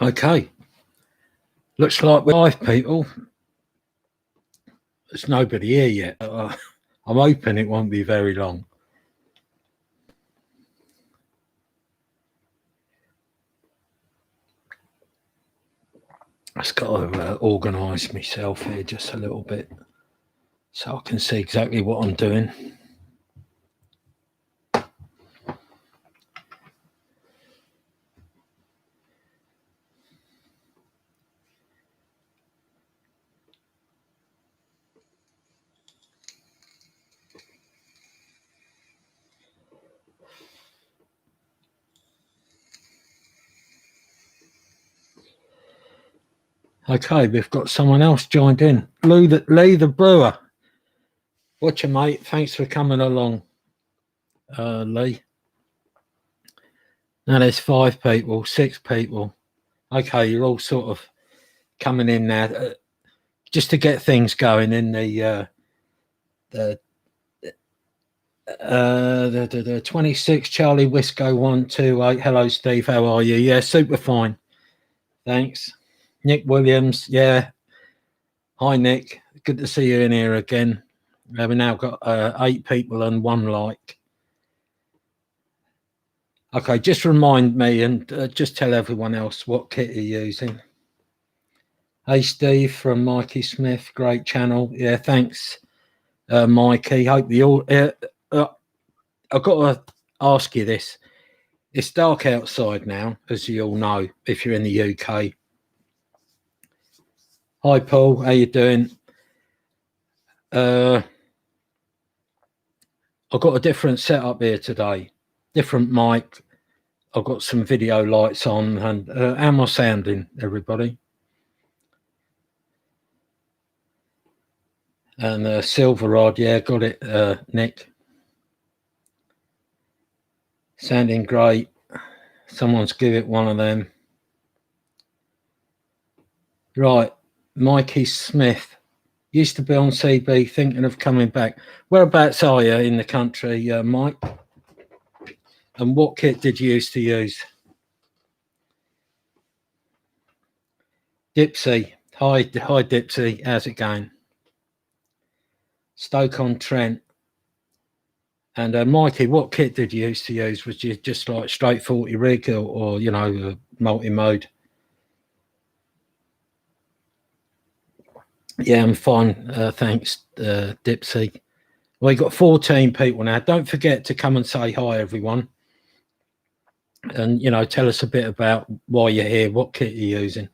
Okay, looks like we're live, people. There's nobody here yet. I'm hoping it won't be very long. I've just got to organise myself here just a little bit so I can see exactly what I'm doing. Okay, we've got someone else joined in. Lee the brewer. Watcha, mate. Thanks for coming along, Lee. Now there's 5 people, 6 people. Okay, you're all sort of coming in now, just to get things going in the 26 Charlie Wisco 128. Hello, Steve. How are you? Yeah, super fine. Thanks. Nick Williams. Yeah. Hi, Nick. Good to see you in here again. We've now got 8 people and 1 like. Okay, just remind me and just tell everyone else what kit you're using. Hey, Steve from Mikey Smith. Great channel. Yeah, thanks, Mikey. Hope you all... I've got to ask you this. It's dark outside now, as you all know, if you're in the UK. Hi, Paul. How you doing? I've got a different setup here today. Different mic. I've got some video lights on. And how am I sounding, everybody? And silver rod. Yeah, got it, Nick. Sounding great. Someone's give it one of them. Right. Mikey Smith. Used to be on CB, thinking of coming back. Whereabouts are you in the country, Mike? And what kit did you used to use? Dipsy. Hi, Dipsy. How's it going? Stoke-on-Trent. And Mikey, what kit did you used to use? Was you just like straight 40 rig or you know, multi-mode? Yeah, I'm fine. Thanks, Dipsy. We've got 14 people now. Don't forget to come and say hi, everyone. And, you know, tell us a bit about why you're here, what kit you're using.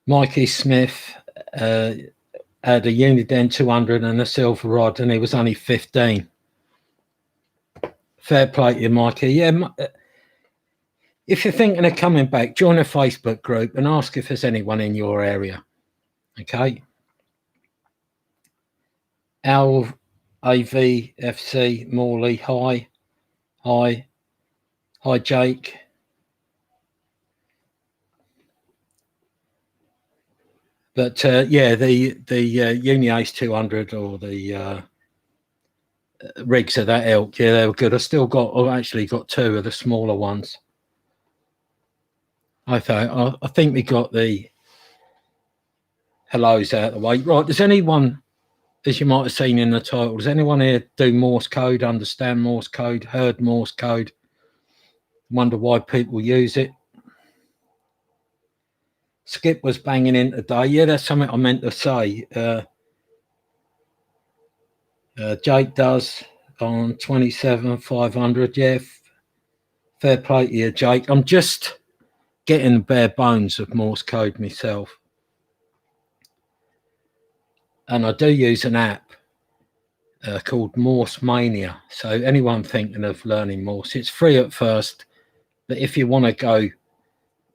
Mikey Smith had a Uniden 200 and a silver rod, and he was only 15. Fair play to you, Mikey. Yeah, if you're thinking of coming back, join a Facebook group and ask if there's anyone in your area. Okay. Al AVFC Morley, hi. Hi, Jake. But yeah, the Uni-Ace 200 or the rigs of that ilk, yeah, they were good. I've actually got 2 of the smaller ones. I think we got the hellos out of the way. Right, does anyone, as you might have seen in the title, does anyone here do Morse code, understand Morse code, heard Morse code, wonder why people use it? Skip was banging in today. Yeah, that's something I meant to say. Jake does on 27,500. Yeah, fair play to you, Jake. I'm just getting the bare bones of Morse code myself. And I do use an app called Morse Mania. So anyone thinking of learning Morse, it's free at first. But if you want to go,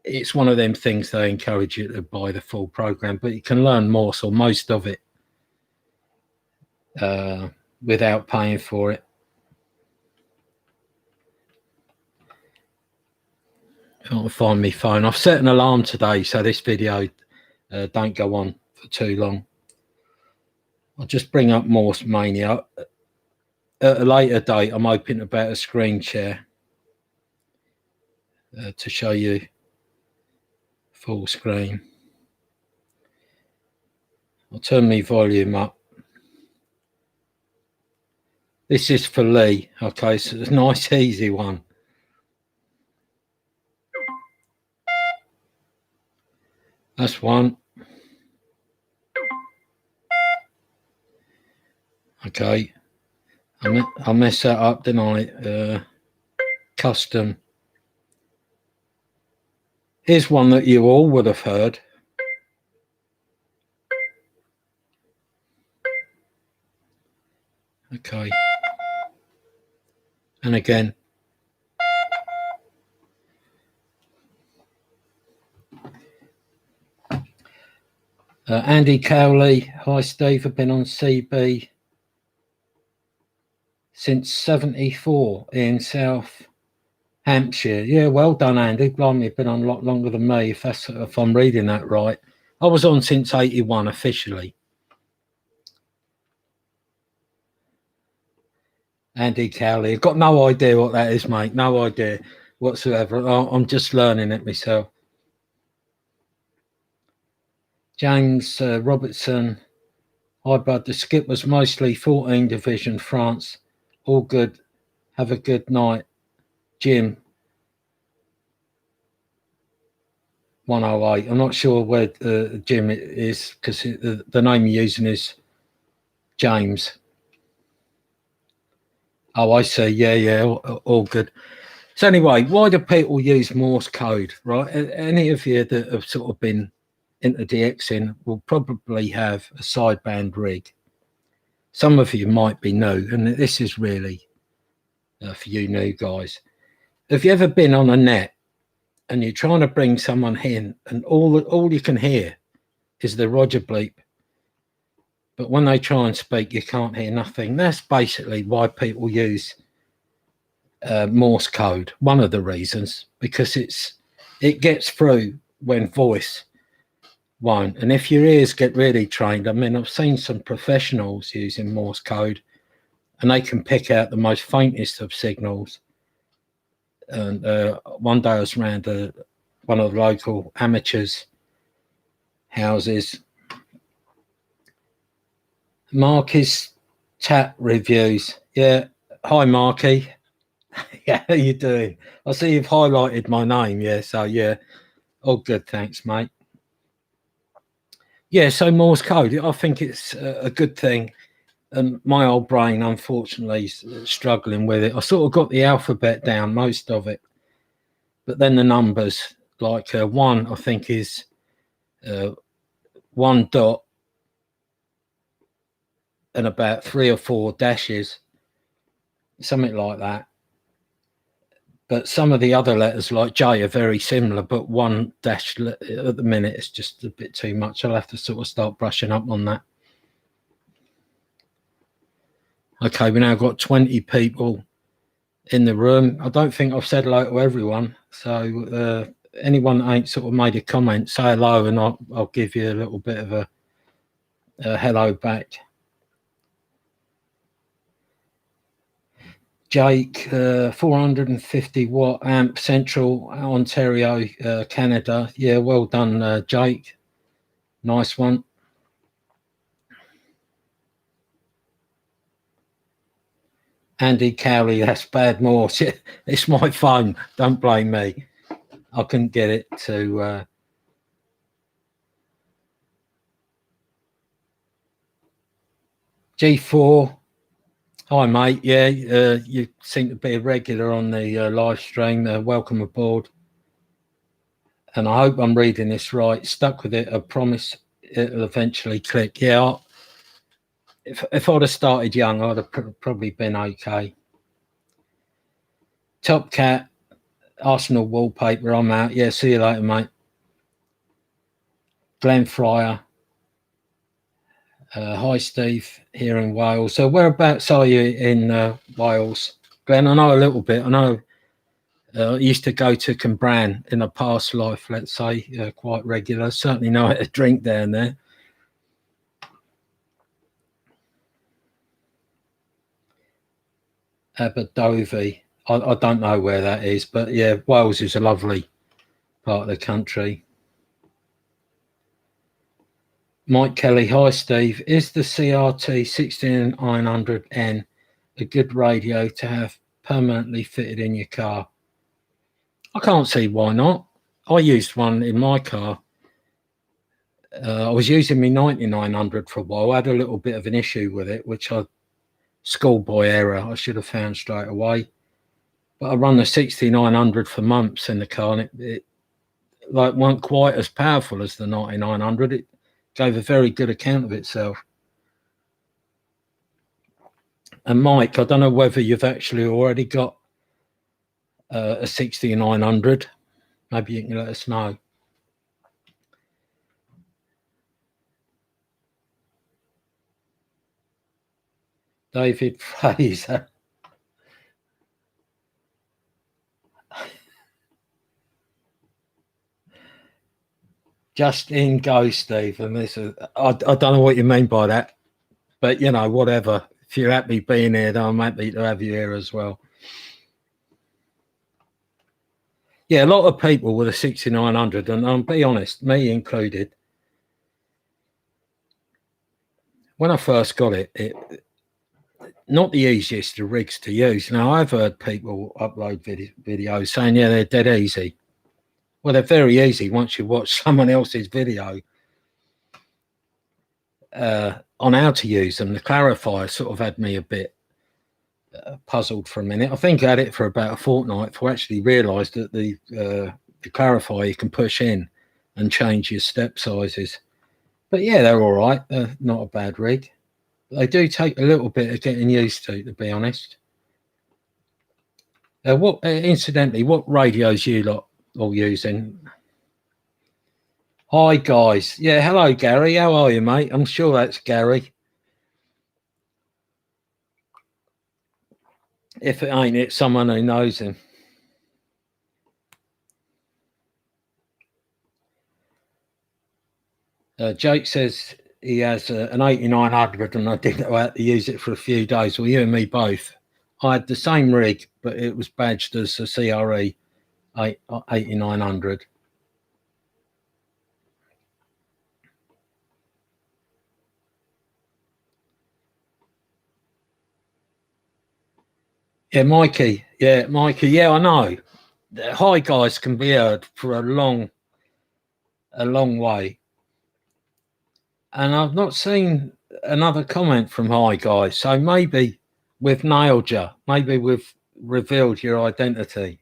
it's one of them things they encourage you to buy the full program. But you can learn Morse or most of it without paying for it. I can't find my phone. I've set an alarm today so this video don't go on for too long. I'll just bring up Morse Mania. At a later date, I'm hoping about a screen share. to show you full screen. I'll turn my volume up. This is for Lee. Okay, so it's a nice easy one. That's one. Okay, I messed that up, didn't I? Custom. Here's one that you all would have heard. Okay. And again. Andy Cowley. Hi, Steve. I've been on CB since 74 in South Hampshire. Yeah, well done, Andy. Blimey, you've been on a lot longer than me, if I'm reading that right. I was on since 81 officially. Andy Cowley. I've got no idea what that is, mate. No idea whatsoever. I'm just learning it myself. James Robertson. Hi, bud. The skip was mostly 14 Division France. All good. Have a good night. Jim. 108. I'm not sure where Jim is because the name you're using is James. Oh, I see. Yeah, all good. So anyway, why do people use Morse code, right? Any of you that have sort of been into DXing will probably have a sideband rig. Some of you might be new, and this is really for you new guys. Have you ever been on a net and you're trying to bring someone in and all you can hear is the Roger bleep, but when they try and speak, you can't hear nothing? That's basically why people use Morse code. One of the reasons, because it gets through when voice won't. And if your ears get really trained, I mean, I've seen some professionals using Morse code and they can pick out the most faintest of signals. And one day I was around one of the local amateurs houses. Marky's Tap Reviews. Yeah. Hi, Marky. Yeah, how you doing? I see you've highlighted my name. Yeah, so yeah. All good, thanks, mate. Yeah, so Morse code, I think it's a good thing. My old brain, unfortunately, is struggling with it. I sort of got the alphabet down, most of it. But then the numbers, like one, I think is 1 dot and about 3 or 4 dashes, something like that. But some of the other letters, like J, are very similar, but 1 dash at the minute is just a bit too much. I'll have to sort of start brushing up on that. Okay, we now got 20 people in the room. I don't think I've said hello to everyone. So anyone that ain't sort of made a comment, say hello and I'll give you a little bit of a hello back. Jake, 450 watt amp, Central Ontario, Canada. Yeah, well done, Jake. Nice one. Andy Cowley, that's bad Morse. It's my phone. Don't blame me. I couldn't get it to... G4. Hi, mate. Yeah, you seem to be a regular on the live stream. Welcome aboard. And I hope I'm reading this right. Stuck with it. I promise it'll eventually click. Yeah, if I'd have started young, I'd have probably been okay. Top Cat, Arsenal wallpaper. I'm out. Yeah, see you later, mate. Glenn Fryer. Hi, Steve, here in Wales. So whereabouts are you in Wales? Glenn, I know a little bit. I know I used to go to Cambran in a past life, let's say, quite regular. Certainly know how to drink down there. Aberdovi. I don't know where that is, but yeah, Wales is a lovely part of the country. Mike Kelly, hi Steve. Is the CRT 16900N a good radio to have permanently fitted in your car? I can't see why not. I used one in my car. I was using my 9900 for a while. I had a little bit of an issue with it, which schoolboy error, I should have found straight away. But I run the 6900 for months in the car, and it like weren't quite as powerful as the 9900. It gave a very good account of itself. And Mike, I don't know whether you've actually already got a 6900. Maybe you can let us know. David Fraser. Just in go, Steve. And this is, I don't know what you mean by that, but you know, whatever. If you're happy being here, then I'm happy to have you here as well. Yeah, a lot of people with a 6900, and I'll be honest, me included, when I first got it not the easiest of rigs to use. Now, I've heard people upload videos saying, yeah, they're dead easy. Well, they're very easy once you watch someone else's video on how to use them. The clarifier sort of had me a bit puzzled for a minute. I think I had it for about a fortnight before I actually realised that the clarifier you can push in and change your step sizes. But yeah, they're all right. They're not a bad rig. They do take a little bit of getting used to be honest. Incidentally, what radios you lot all using? Hi guys. Yeah, hello Gary. How are you, mate? I'm sure that's Gary. If it ain't, it's someone who knows him. Jake says he has an 8900 and I didn't know how to use it for a few days. Well, you and me both. I had the same rig, but it was badged as a CRE 8900. Yeah, Mikey. Yeah, Mikey. Yeah, I know. The hi guys can be heard for a long way. And I've not seen another comment from hi guys. So maybe we've nailed you. Maybe we've revealed your identity.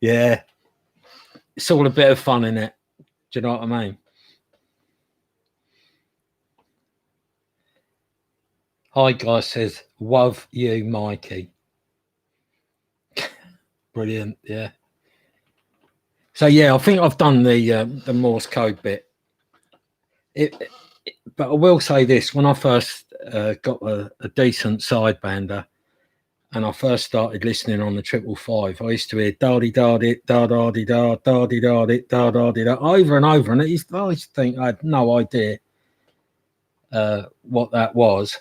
Yeah. It's all a bit of fun in it. Do you know what I mean? Hi guys says, love you, Mikey. Brilliant, yeah. So yeah, I think I've done the Morse code bit. But I will say this: when I first got a decent sidebander, and I first started listening on the 555, I used to hear da-di da-di da-da-di da da-di da-di da-da-di da over and over, and I used to think I had no idea what that was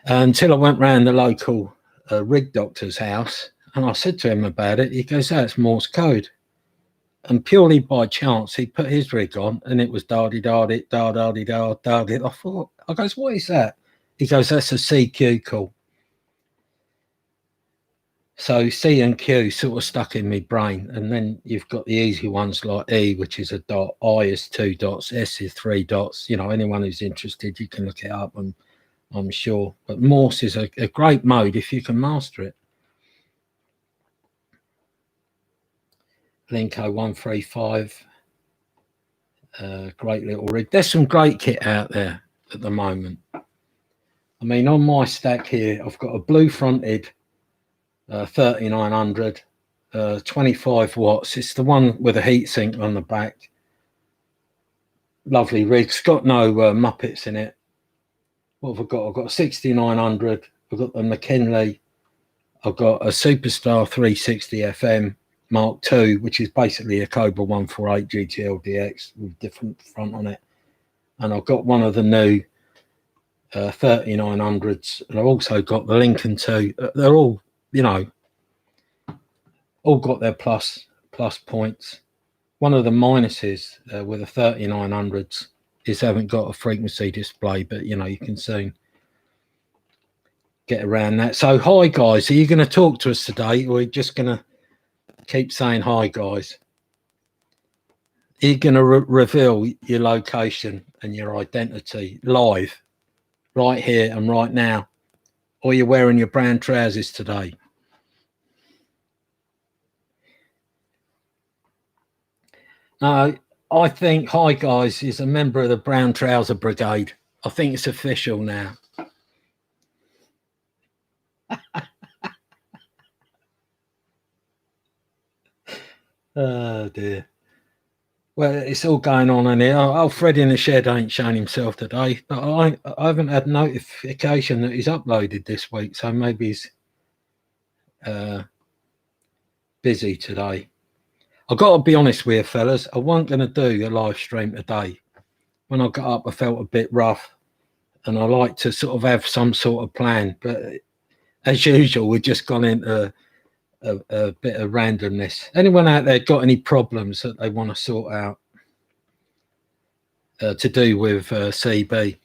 until I went round the local rig doctor's house, and I said to him about it. He goes, "That's Morse code." And purely by chance, he put his rig on, and it was da-di-da-di da-da-di da da-di. I goes, "What is that?" He goes, "That's a CQ call." So C and Q sort of stuck in my brain, and then you've got the easy ones like E, which is a dot, I is 2 dots, S is 3 dots. You know, anyone who's interested, you can look it up, and I'm sure. But Morse is a great mode if you can master it. Linko 135, great little rig. There's some great kit out there at the moment. I mean, on my stack here, I've got a blue fronted 3900, 25 watts. It's the one with a heatsink on the back. Lovely rig. It's got no Muppets in it. What have I got? I've got a 6900. I've got the McKinley. I've got a Superstar 360 FM Mark II, which is basically a Cobra 148 GTL DX with different front on it. And I've got one of the new 3900s, and I've also got the Lincoln 2. They're all, you know, all got their plus points. One of the minuses with the 3900s is haven't got a frequency display, but you know, you can soon get around that. So hi guys, are you going to talk to us today, or are you just going to keep saying hi guys? Are you going to reveal your location and your identity live right here and right now, or you're wearing your brown trousers today? No, I think hi guys is a member of the Brown Trouser Brigade. I think it's official now. Oh dear. Well, it's all going on in here. Oh, Fred in the Shed ain't shown himself today, but I haven't had notification that he's uploaded this week, so maybe he's busy today. I've got to be honest with you, fellas. I wasn't going to do a live stream today. When I got up, I felt a bit rough, and I like to sort of have some sort of plan. But as usual, we've just gone into a bit of randomness. Anyone out there got any problems that they want to sort out to do with CB?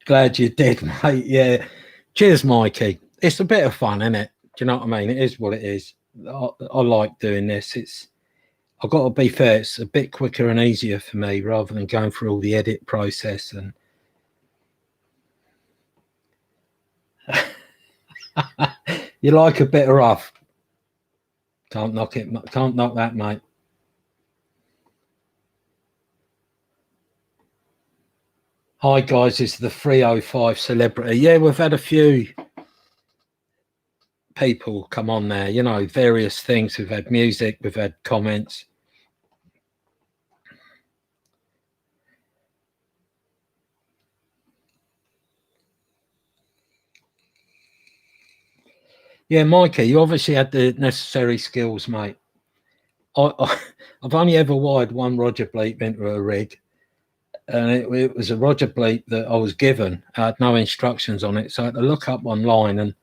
Glad you did, mate. Yeah. Cheers, Mikey. It's a bit of fun, isn't it? Do you know what I mean? It is what it is. I like doing this. I've got to be fair, it's a bit quicker and easier for me rather than going through all the edit process. And you like a bit of rough. Can't knock it. Can't knock that, mate. Hi, guys. It's the 305 celebrity. Yeah, we've had a few people come on there, you know, various things. We've had music, we've had comments. Yeah, Mikey, you obviously had the necessary skills, mate. I've only ever wired one Roger bleep into a rig, and it was a Roger bleep that I was given. I had no instructions on it, so I had to look up online, and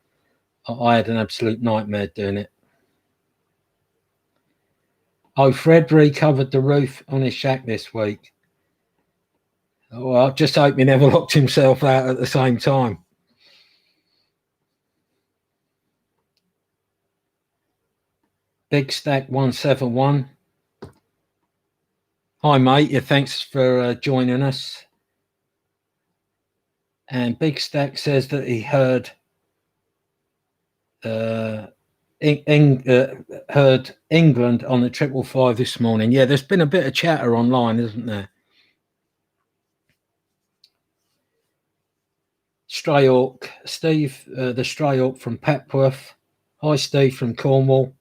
I had an absolute nightmare doing it. Oh, Fred recovered the roof on his shack this week. Well, I just hope he never locked himself out at the same time. Big Stack 171. Hi, mate. Yeah, thanks for joining us. And Big Stack says that he heard heard England on the 555 this morning. Yeah, there's been a bit of chatter online, isn't there? Stray Hawk, Steve, the Stray Hawk from Petworth. Hi, Steve from Cornwall.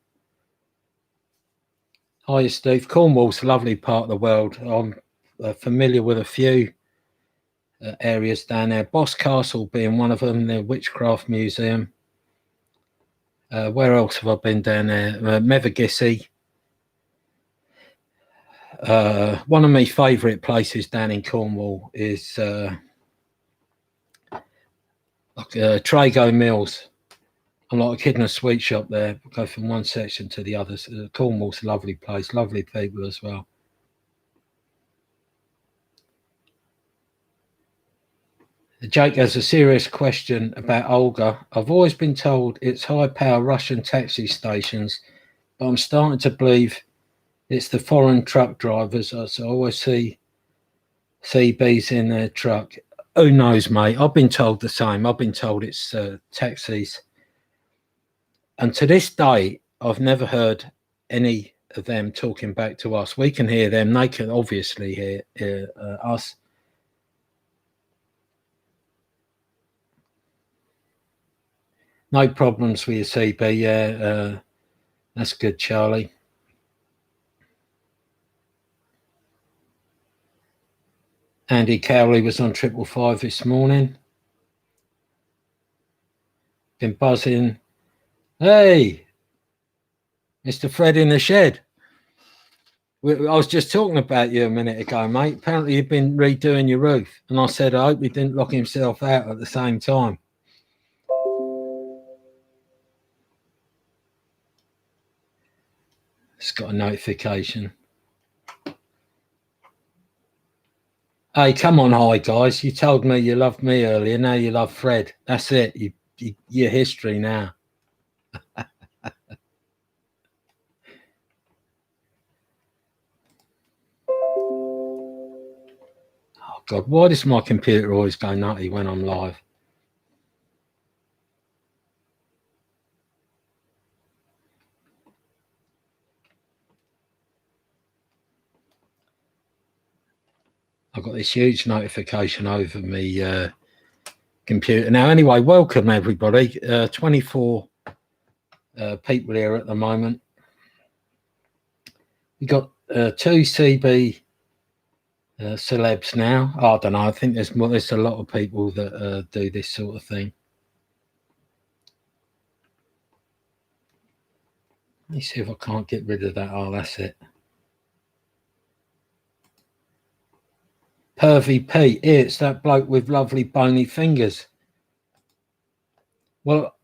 Hi, Steve. Cornwall's a lovely part of the world. I'm familiar with a few areas down there. Boss Castle being one of them, the Witchcraft Museum. Where else have I been down there? Mevagissey. One of my favourite places down in Cornwall is Trago Mills. I'm like a kid in a sweet shop there. Go from one section to the other. Cornwall's a lovely place, lovely people as well. Jake has a serious question about Olga. I've always been told it's high-power Russian taxi stations, but I'm starting to believe it's the foreign truck drivers. So I always see CBs in their truck. Who knows, mate? I've been told the same. I've been told it's taxis. And to this day, I've never heard any of them talking back to us. We can hear them. They can obviously hear us. No problems with your CB. Yeah, that's good, Charlie. Andy Cowley was on 555 this morning. Been buzzing. Hey, Mr. Fred in the Shed. I was just talking about you a minute ago, mate. Apparently you've been redoing your roof. And I said, I hope he didn't lock himself out at the same time. It's got a notification. Hey, come on, hi, guys. You told me you loved me earlier. Now you love Fred. That's it. You're history now. Oh, God. Why does my computer always go nutty when I'm live? I've got this huge notification over me computer now. Anyway, welcome, everybody. 24 people here at the moment. We got 2 CB celebs now. I don't know. I think there's a lot of people that do this sort of thing. Let me see if I can't get rid of that. Oh, that's it. Pervy Pete. It's that bloke with lovely bony fingers. Well,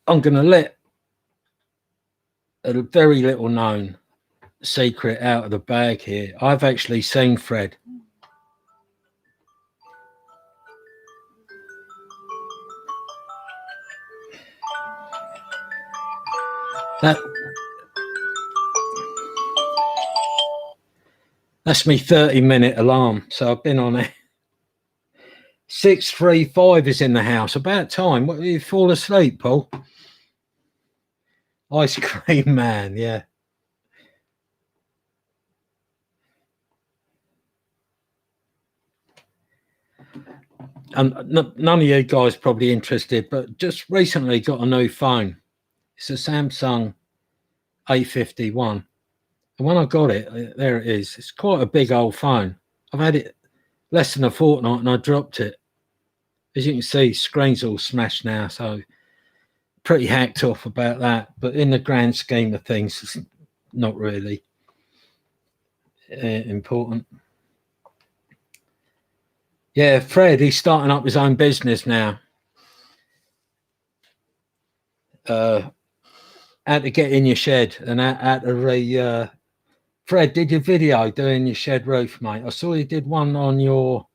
I'm going to let a very little known secret out of the bag here. I've actually seen Fred. That's me 30-minute alarm. So I've been on it. 635 is in the house. About time. What, you fall asleep, Paul? Ice cream man, yeah. And none of you guys probably interested, but just recently got a new phone. It's a Samsung A51. And when I got it, there it is. It's quite a big old phone. I've had it less than a fortnight and I dropped it. As you can see, screen's all smashed now, so pretty hacked off about that. But in the grand scheme of things, it's not really important. Yeah, Fred, he's starting up his own business now. Had to get in your shed and had to Fred, did your video doing your shed roof, mate? I saw you did one on your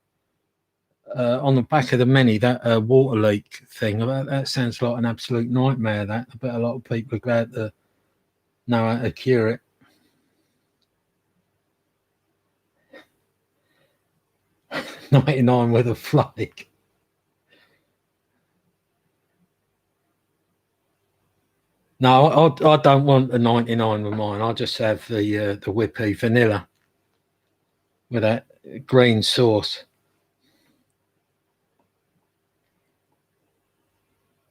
on the back of the Mini, that water leak thing. That sounds like an absolute nightmare. That I bet a lot of people are glad to know how to cure it. $99 with a flake. No, I don't want the 99 with mine. I just have the whippy vanilla with that green sauce.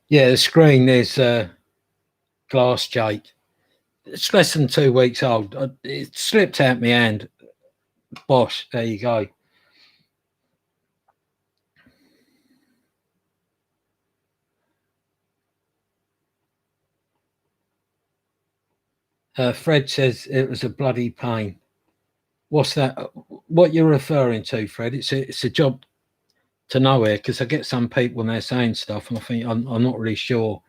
Yeah, the screen is glass jade. It's less than 2 weeks old. It slipped out my hand. Bosh, there you go. Fred says it was a bloody pain. What's that? What you're referring to, Fred? It's a job to know here, because I get some people when they're saying stuff and I think I'm not really sure.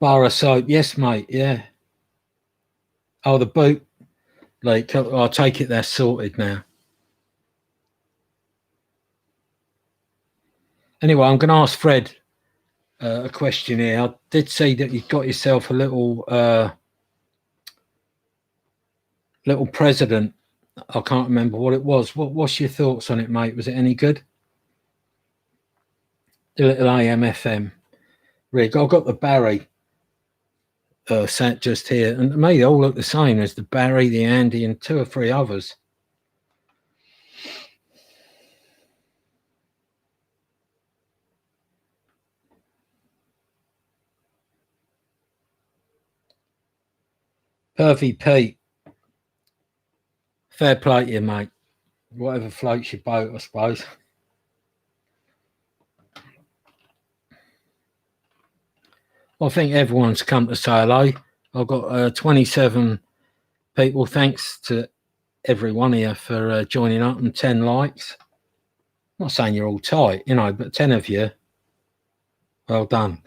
Bar of soap, yes, mate. Yeah. Oh, the boot leak. I'll take it that's sorted now. Anyway, I'm going to ask Fred a question here. I did see that you got yourself a little present. I can't remember what it was. What's your thoughts on it, mate? Was it any good? The little AM/FM rig. I've got the Barry sat just here, and to me they all look the same. There's the Barry, the Andy, and 2 or 3 others. Pervy Pete, fair play to you, mate. Whatever floats your boat, I suppose. Well, I think everyone's come to say hello. I've got 27 people. Thanks to every one of you for joining up, and 10 likes. I'm not saying you're all tight, you know, but 10 of you, well done.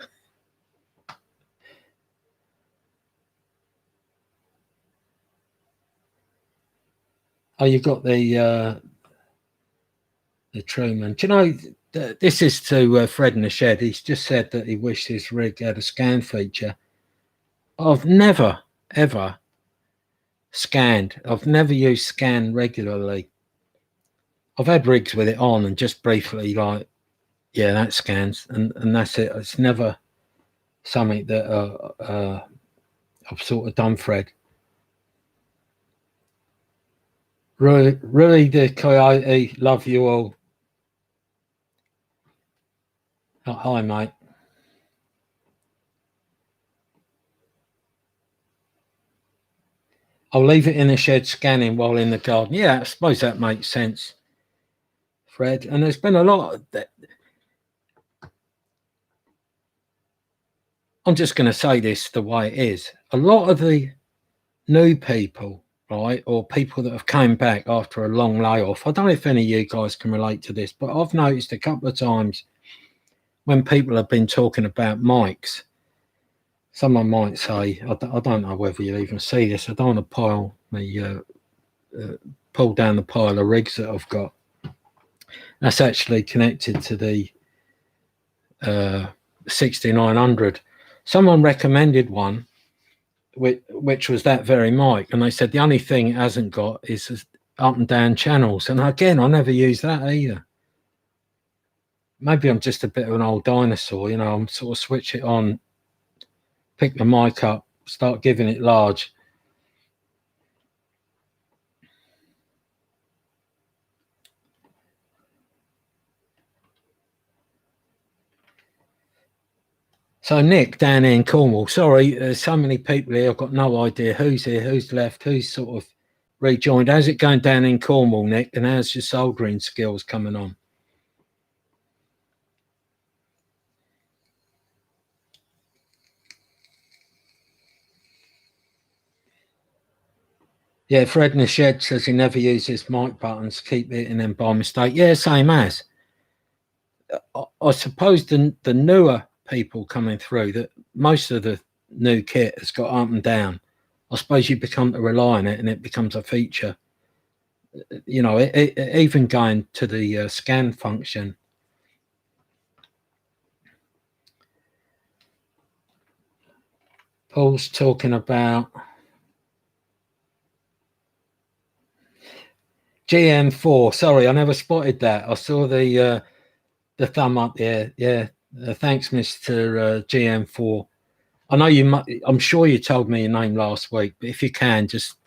Oh, you got the Truman. Do you know, this is to Fred in the Shed. He's just said that he wished his rig had a scan feature. I've never, ever scanned. I've never used scan regularly. I've had rigs with it on and just briefly like, yeah, that scans, and that's it. It's never something that I've sort of done, Fred. Really, the Coyote, love you all. Oh, hi, mate. I'll leave it in the shed scanning while in the garden. Yeah, I suppose that makes sense, Fred. And there's been a lot of that. I'm just going to say this the way it is. A lot of the new people, right, or people that have came back after a long layoff, I don't know if any of you guys can relate to this, but I've noticed a couple of times when people have been talking about mics, someone might say, I don't know whether you'll even see this, I don't want to pull down the pile of rigs that I've got. That's actually connected to the 6900. Someone recommended one, which was that very mic, and they said the only thing it hasn't got is up and down channels. And again, I never use that either. Maybe I'm just a bit of an old dinosaur, you know. I'm sort of switch it on, pick the mic up, start giving it large. So Nick down in Cornwall, sorry, there's so many people here, I've got no idea who's here, who's left, who's sort of rejoined. How's it going down in Cornwall, Nick? And how's your soldering skills coming on? Yeah, Fred in the Shed says he never uses mic buttons, keep hitting them by mistake. Yeah, same as. I suppose the newer people coming through, that most of the new kit has got up and down. I suppose you become to rely on it and it becomes a feature. You know, even going to the scan function. Paul's talking about GM4. Sorry, I never spotted that. I saw the thumb up there. Yeah, thanks, Mr. GM4. I know you. I'm sure you told me your name last week, but if you can, just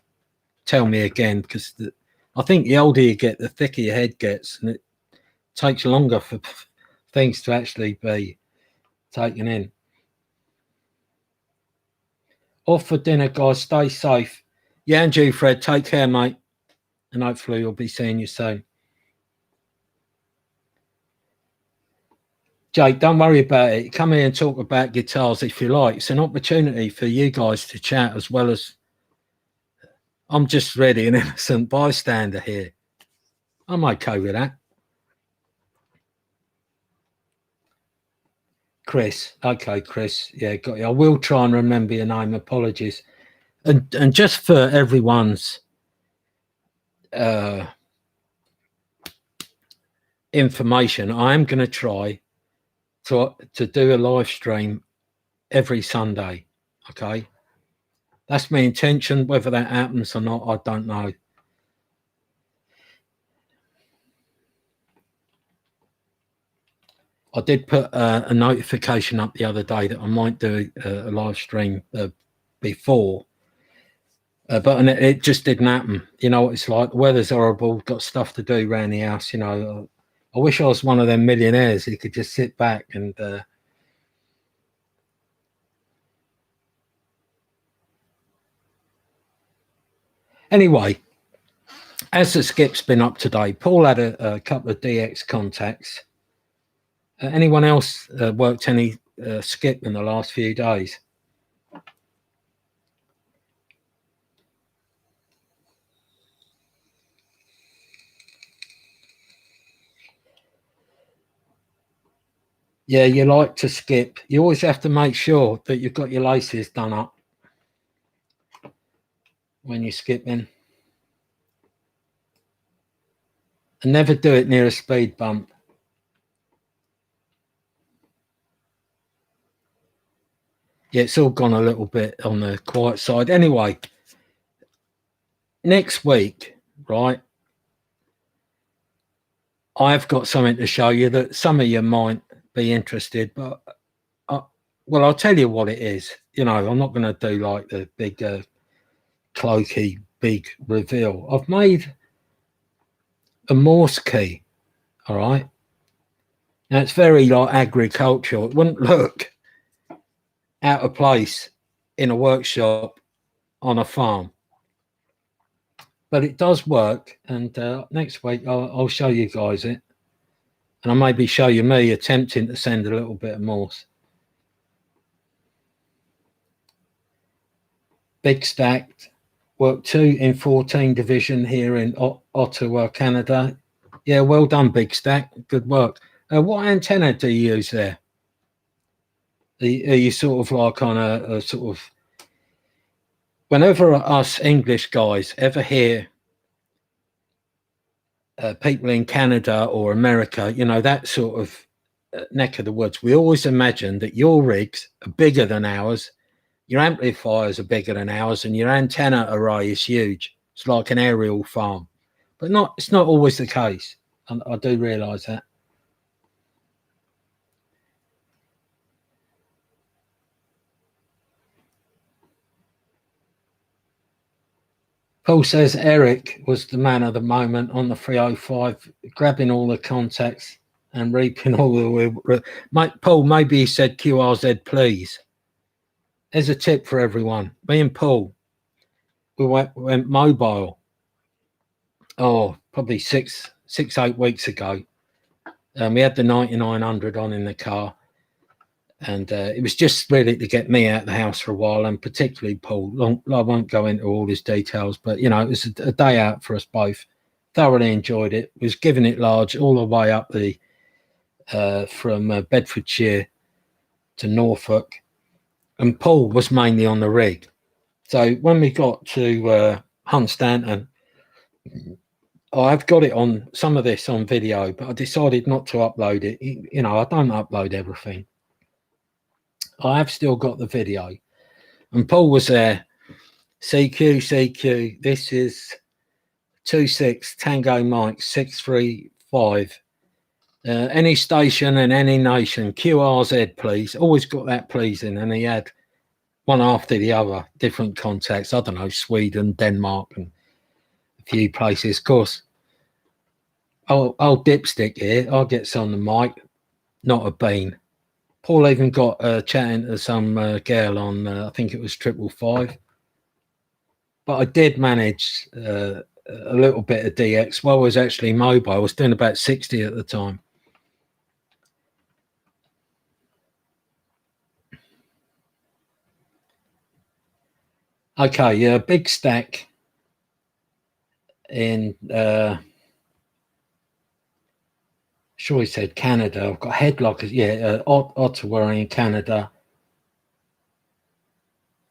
tell me again, because I think the older you get, the thicker your head gets, and it takes longer for things to actually be taken in. Off for dinner, guys. Stay safe. Yeah, and you, Fred. Take care, mate. And hopefully we'll be seeing you soon. Jake, don't worry about it. Come here and talk about guitars if you like. It's an opportunity for you guys to chat as well as I'm just really an innocent bystander here. I'm okay with that. Chris. Okay, Chris. Yeah, got you. I will try and remember your name. Apologies. And just for everyone's information, I am going to try to do a live stream every Sunday. Okay. That's my intention. Whether that happens or not, I don't know. I did put a notification up the other day that I might do a live stream before, but it just didn't happen. You know what it's like. The weather's horrible. Got stuff to do around the house. You know, I wish I was one of them millionaires who could just sit back and anyway, as the skip's been up today, Paul had a couple of DX contacts. Anyone else worked any skip in the last few days. Yeah, you like to skip. You always have to make sure that you've got your laces done up when you're skipping. And never do it near a speed bump. Yeah, it's all gone a little bit on the quiet side. Anyway, next week, right, I've got something to show you that some of you might be interested, but well, I'll tell you what it is. You know, I'm not going to do like the big cloaky big reveal. I've made a Morse key, all right? Now, it's very like agricultural. It wouldn't look out of place in a workshop on a farm, but it does work. And next week, I'll show you guys it. And I'll maybe show you me attempting to send a little bit of Morse. Big stacked, work 2 in 14 division here in Ottawa, Canada. Yeah, well done, Big Stack. Good work. What antenna do you use there? Are you sort of like on a sort of, whenever us English guys ever hear people in Canada or America, you know, that sort of neck of the woods, we always imagine that your rigs are bigger than ours, your amplifiers are bigger than ours, and your antenna array is huge. It's like an aerial farm, but it's not always the case. And I do realise that. Paul says Eric was the man of the moment on the 305, grabbing all the contacts and reaping all the... Paul, maybe he said QRZ, please. There's a tip for everyone. Me and Paul, we went mobile, probably 8 weeks ago. We had the 9900 on in the car. And it was just really to get me out of the house for a while, and particularly Paul. I won't go into all his details, but, you know, it was a day out for us both. Thoroughly enjoyed it. Was giving it large all the way up from Bedfordshire to Norfolk. And Paul was mainly on the rig. So when we got to Hunstanton, I've got it on some of this on video, but I decided not to upload it. You know, I don't upload everything. I have still got the video, and Paul was there. CQ, this is 26 Tango Mike 635. Any station and any nation, QRZ, please. Always got that please in, and he had one after the other, different contacts. I don't know, Sweden, Denmark, and a few places. Of course, old Dipstick here, I get on the mic, not a bean. Paul even got chatting to some girl on, I think it was 555. But I did manage a little bit of DX. Well, I was actually mobile. I was doing about 60 at the time. Okay, yeah, Big Stack in, sure he said Canada. I've got headlockers, yeah, Ottawa in Canada.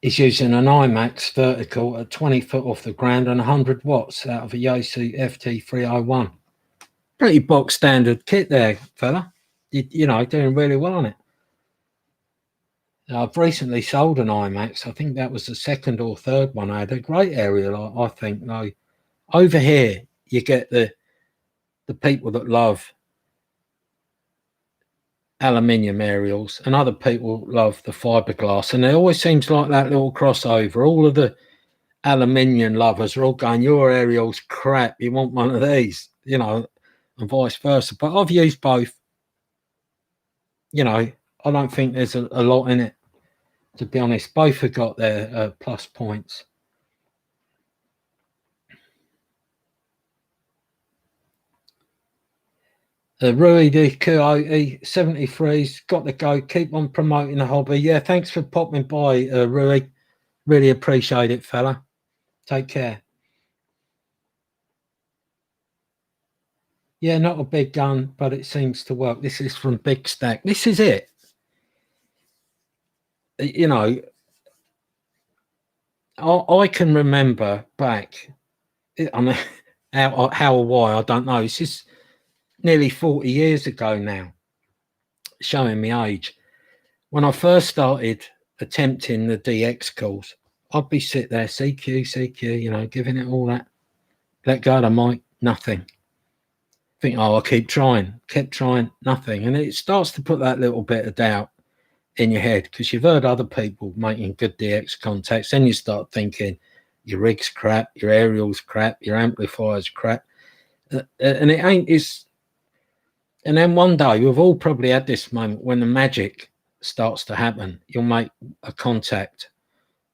He's using an IMAX vertical at 20 foot off the ground and 100 watts out of a Yaesu FT301. Pretty box standard kit there, fella. You know, doing really well on it. I've recently sold an IMAX. I think that was the second or third one. I had a great aerial, I think. No, over here you get the people that love aluminium aerials, and other people love the fiberglass, and there always seems like that little crossover. All of the aluminium lovers are all going, your aerial's crap, you want one of these, you know, and vice versa. But I've used both. You know, I don't think there's a lot in it, to be honest. Both have got their plus points. Rui the Coyote 73's got to go. Keep on promoting the hobby. Yeah, thanks for popping by, Rui. Really appreciate it, fella. Take care. Yeah, not a big gun, but it seems to work. This is from Big Stack. This is it. You know, I can remember back, I mean, how or why, I don't know. It's just nearly 40 years ago now, showing me age. When I first started attempting the DX calls, I'd be sit there, CQ, you know, giving it all that. Let go of the mic, nothing. Think, oh, I'll keep trying, kept trying, nothing. And it starts to put that little bit of doubt in your head because you've heard other people making good DX contacts. Then you start thinking your rig's crap, your aerial's crap, your amplifier's crap. And it ain't, it's, and then one day we've all probably had this moment when the magic starts to happen. You'll make a contact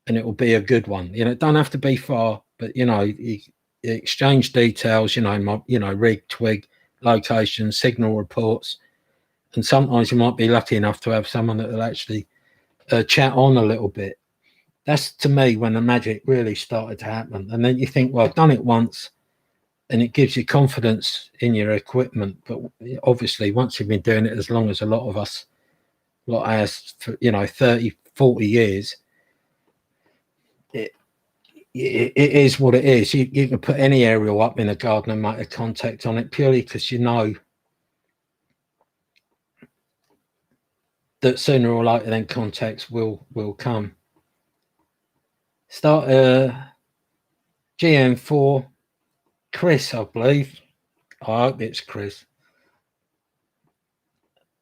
and it will be a good one. You know, it don't have to be far, but you know, you exchange details, you know, rig, twig, location, signal reports. And sometimes you might be lucky enough to have someone that will actually chat on a little bit. That's to me when the magic really started to happen. And then you think, well, I've done it once and it gives you confidence in your equipment. But obviously, once you've been doing it as long as a lot of us, like ours, for, you know, 30, 40 years, it is what it is. You can put any aerial up in a garden and make a contact on it purely because you know that sooner or later then contacts will come. Start GM4, Chris, I believe. I hope it's Chris.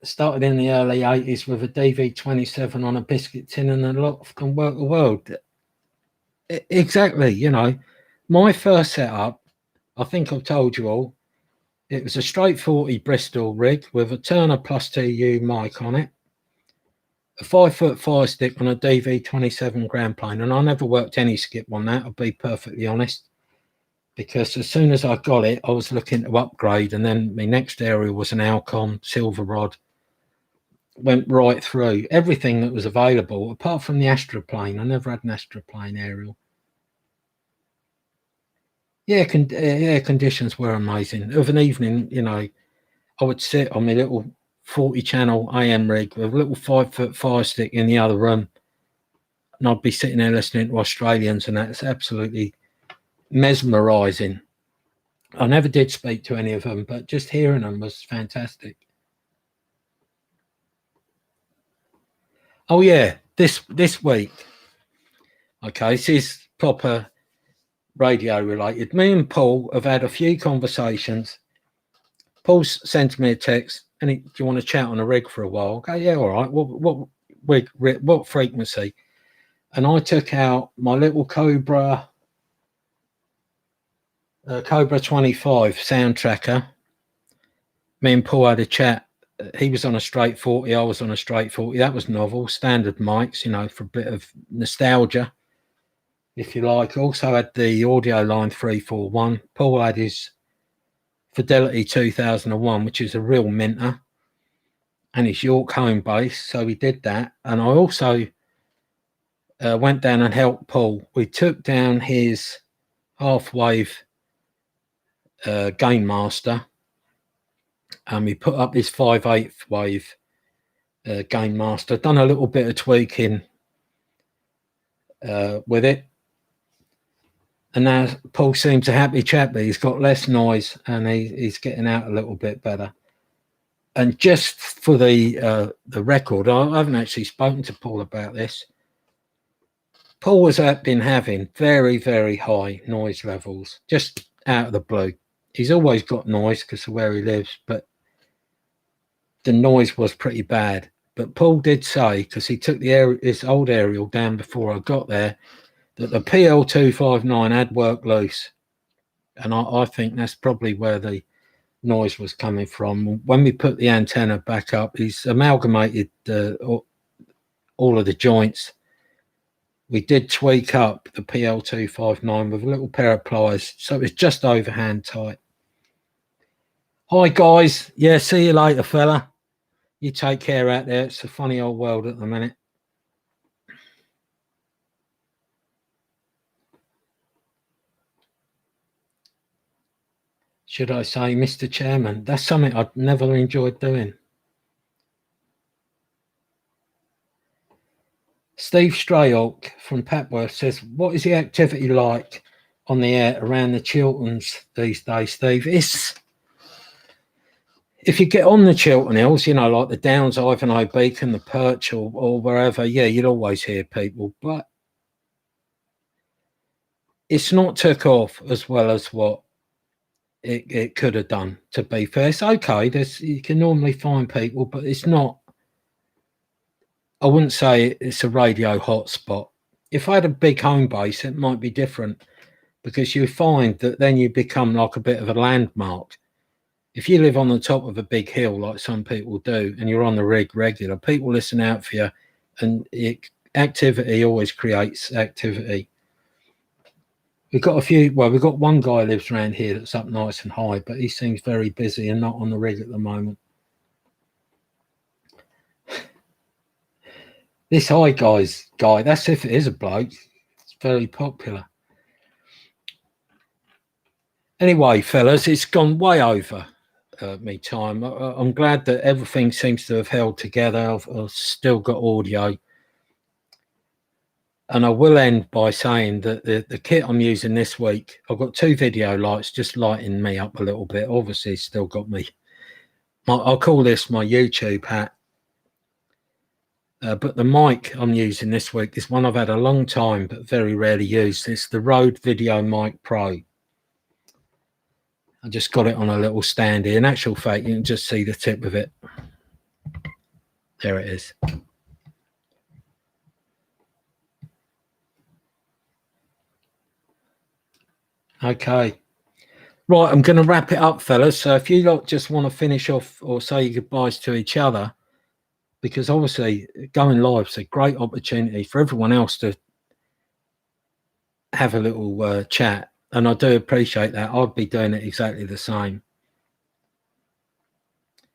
Started in the early 80s with a DV27 on a biscuit tin and a lot can work the world. Exactly, you know. My first setup, I think I've told you all, it was a straight 40 Bristol rig with a Turner plus TU mic on it, a 5-foot fire stick on a DV27 ground plane, and I never worked any skip on that, I'll be perfectly honest, because as soon as I got it, I was looking to upgrade, and then my next area was an Alcon silver rod. Went right through everything that was available, apart from the Astroplane. I never had an Astroplane aerial. Yeah, conditions were amazing. Of an evening, you know, I would sit on my little 40 channel AM rig with a little 5-foot fire stick in the other room, and I'd be sitting there listening to Australians, and that's absolutely mesmerizing. I never did speak to any of them, but just hearing them was fantastic. Oh yeah, this week. Okay, this is proper radio related. Me and Paul have had a few conversations. Paul's sent me a text, and do you want to chat on a rig for a while? Okay, yeah, all right. What frequency? And I took out my little Cobra 25 sound tracker. Me and Paul had a chat. He was on a straight 40, I was on a straight 40. That was novel, standard mics, you know, for a bit of nostalgia, if you like. Also had the audio line 341. Paul had his Fidelity 2001, which is a real minter, and his York home base. So we did that. And I also went down and helped Paul. We took down his half-wave Gain Master, and we put up his 5/8 wave Gain Master. Done a little bit of tweaking with it, and now Paul seems a happy chappy. He's got less noise and he's getting out a little bit better. And just for the record, I haven't actually spoken to Paul about this. Paul has been having very, very high noise levels, just out of the blue. He's always got noise because of where he lives, but the noise was pretty bad. But Paul did say, because he took his old aerial down before I got there, that the PL259 had worked loose. And I think that's probably where the noise was coming from. When we put the antenna back up, he's amalgamated all of the joints. We did tweak up the PL259 with a little pair of pliers, so it's just overhand tight. Hi, guys. Yeah, see you later, fella. You take care out there. It's a funny old world at the minute. Should I say, Mr. Chairman? That's something I've never enjoyed doing. Steve Strayhawk from Papworth says, what is the activity like on the air around the Chilterns these days, Steve? If you get on the Chiltern Hills, you know, like the Downs, Ivanhoe Beacon, the Perch, or wherever, yeah, you'd always hear people. But it's not took off as well as what it could have done, to be fair. It's okay. You can normally find people, but it's not. I wouldn't say it's a radio hotspot. If I had a big home base, it might be different, because you find that then you become like a bit of a landmark. If you live on the top of a big hill, like some people do, and you're on the rig regular, people listen out for you, and activity always creates activity. We've got we've got one guy who lives around here that's up nice and high, but he seems very busy and not on the rig at the moment. This high guy, that's if it is a bloke. It's very popular. Anyway, fellas, it's gone way over me time. I'm glad that everything seems to have held together. I've still got audio. And I will end by saying that the kit I'm using this week, I've got 2 video lights just lighting me up a little bit. Obviously, it's still got me. I'll call this my YouTube hat. But the mic I'm using this week is one I've had a long time but very rarely used. It's the Rode Video Mic Pro. I just got it on a little stand here. In actual fact, you can just see the tip of it. There it is. Okay. Right, I'm going to wrap it up, fellas. So if you lot just want to finish off or say goodbyes to each other, because obviously going live is a great opportunity for everyone else to have a little chat, and I do appreciate that. I'd be doing it exactly the same.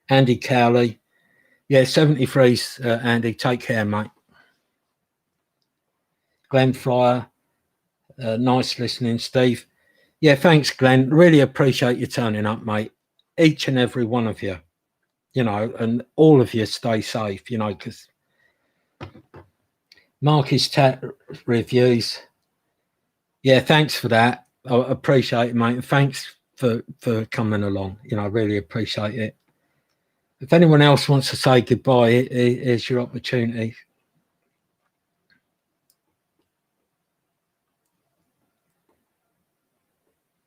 Andy Cowley, yeah, 73's Andy, take care, mate. Glenn Fryer, nice listening, Steve. Yeah, thanks, Glenn. Really appreciate you turning up, mate. Each and every one of you, you know, and all of you stay safe, you know, because Marky's Tat reviews. Yeah, thanks for that. I appreciate it, mate. And thanks for coming along. You know, I really appreciate it. If anyone else wants to say goodbye, here's your opportunity.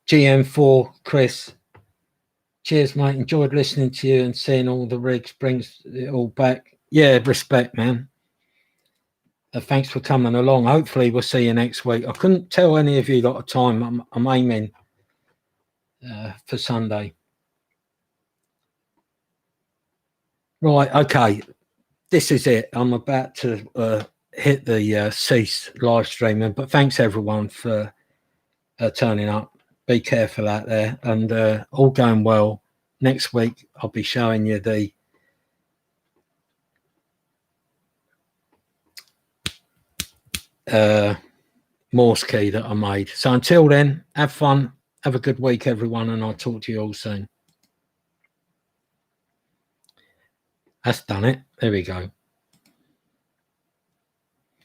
GM4, Chris. Cheers, mate. Enjoyed listening to you and seeing all the rigs. Brings it all back. Yeah, respect, man. Thanks for coming along. Hopefully we'll see you next week. I couldn't tell any of you lot of time. I'm aiming for Sunday. Right, okay. This is it. I'm about to hit the cease live streaming, but thanks everyone for turning up. Be careful out there, and all going well. Next week I'll be showing you the Morse key that I made. So until then, have fun, have a good week, everyone, and I'll talk to you all soon. That's done it. There we go.